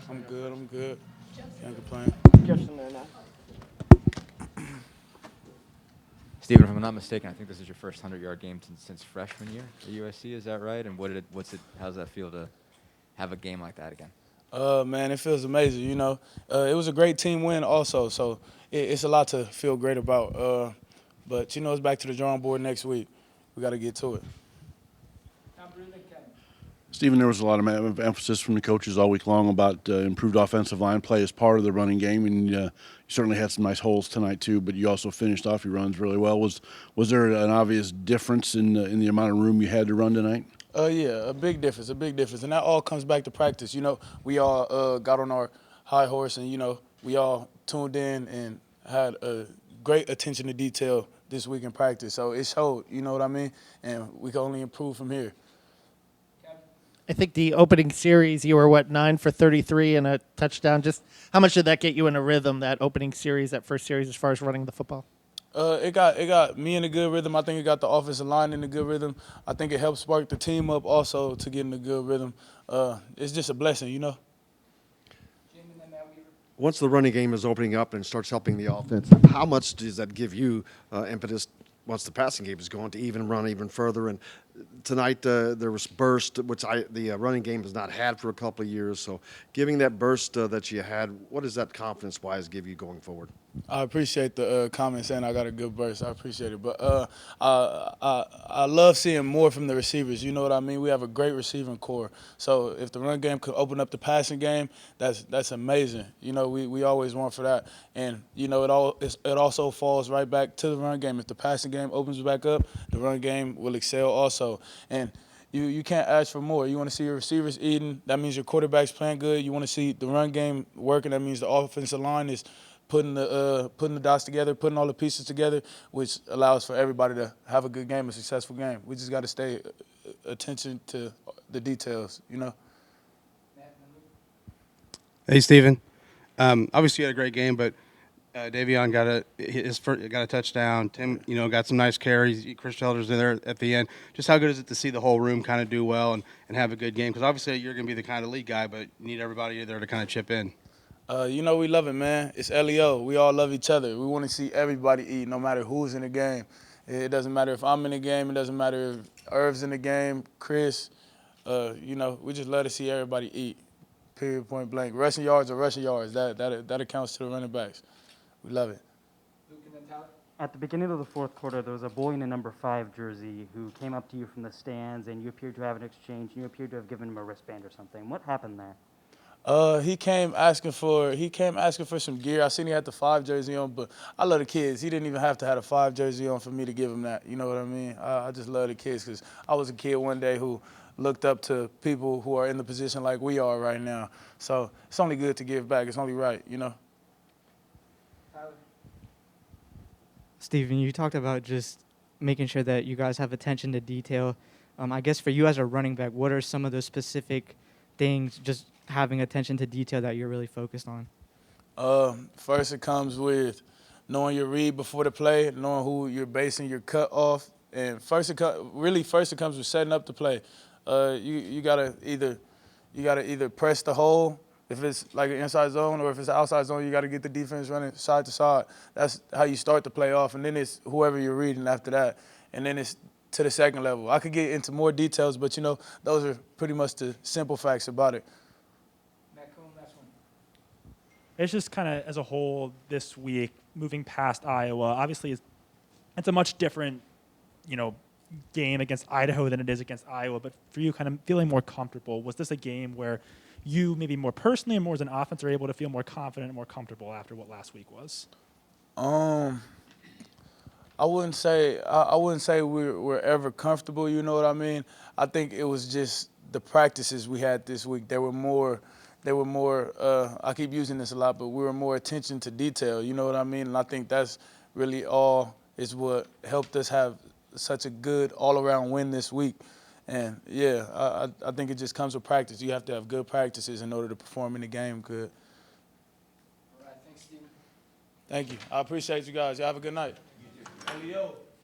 I'm good. I'm good. Can't complain. Jefferson there now. Steven, if I'm not mistaken, I think this is your first 100-yard game since freshman year at USC. Is that right? And how does that feel to have a game like that again? Man, it feels amazing. It was a great team win also, so it's a lot to feel great about. But it's back to the drawing board next week. We got to get to it. Stephen, there was a lot of emphasis from the coaches all week long about improved offensive line play as part of the running game, and you certainly had some nice holes tonight too. But you also finished off your runs really well. Was there an obvious difference in the amount of room you had to run tonight? Yeah, a big difference, and that all comes back to practice. We all got on our high horse, and we all tuned in and had a great attention to detail this week in practice. So it showed, you know what I mean, and we can only improve from here. I think the opening series, you were, 9 for 33 and a touchdown. Just how much did that get you in a rhythm, that opening series, that first series, as far as running the football? It got me in a good rhythm. I think it got the offensive line in a good rhythm. I think it helped spark the team up also to get in a good rhythm. It's just a blessing, Once the running game is opening up and starts helping the offense, how much does that give you impetus once the passing game is going to even run even further? And tonight there was burst, which the running game has not had for a couple of years. So giving that burst that you had, what does that confidence-wise give you going forward? I appreciate the comment saying I got a good burst. I appreciate it. But I love seeing more from the receivers. You know what I mean? We have a great receiving core. So if the run game could open up the passing game, that's amazing. We always want for that. And, it also falls right back to the run game. If the passing game opens back up, the run game will excel also. And you can't ask for more. You want to see your receivers eating. That means your quarterback's playing good. You want to see the run game working. That means the offensive line is putting the dots together, putting all the pieces together, which allows for everybody to have a good game, a successful game. We just got to stay attention to the details, Hey, Steven. Obviously, you had a great game, but Davion got a touchdown. Tim, got some nice carries. Chris Shelder's in there at the end. Just how good is it to see the whole room kind of do well and have a good game? Because obviously you're going to be the kind of lead guy, but you need everybody there to kind of chip in. We love it, man. It's LEO. We all love each other. We want to see everybody eat, no matter who's in the game. It doesn't matter if I'm in the game. It doesn't matter if Irv's in the game, Chris. We just love to see everybody eat, period, point blank. Rushing yards are rushing yards. That accounts to the running backs. We love it. At the beginning of the fourth quarter, there was a boy in a number 5 jersey who came up to you from the stands, and you appeared to have an exchange, and you appeared to have given him a wristband or something. What happened there? He came asking for some gear. I seen he had the 5 jersey on, but I love the kids. He didn't even have to have a 5 jersey on for me to give him that. You know what I mean? I just love the kids because I was a kid one day who looked up to people who are in the position like we are right now. So it's only good to give back. It's only right, Steven, you talked about just making sure that you guys have attention to detail. I guess for you as a running back, what are some of those specific things, just having attention to detail, that you're really focused on? First, it comes with knowing your read before the play, knowing who you're basing your cut off, and first it comes with setting up the play. You gotta either press the hole if it's like an inside zone, or if it's an outside zone, you gotta get the defense running side to side. That's how you start the play off, and then it's whoever you're reading after that, and then it's to the second level. I could get into more details, but those are pretty much the simple facts about it. It's just kind of as a whole this week, moving past Iowa. Obviously, it's a much different, game against Idaho than it is against Iowa. But for you, kind of feeling more comfortable, was this a game where you maybe more personally and more as an offense are able to feel more confident and more comfortable after what last week was? I wouldn't say we're ever comfortable. You know what I mean? I think it was just the practices we had this week. They were more. I keep using this a lot, but we were more attention to detail. You know what I mean? And I think that's really all is what helped us have such a good all-around win this week. And yeah, I think it just comes with practice. You have to have good practices in order to perform in the game good. All right, thanks, Steven. Thank you. I appreciate you guys. Y'all have a good night. Leo.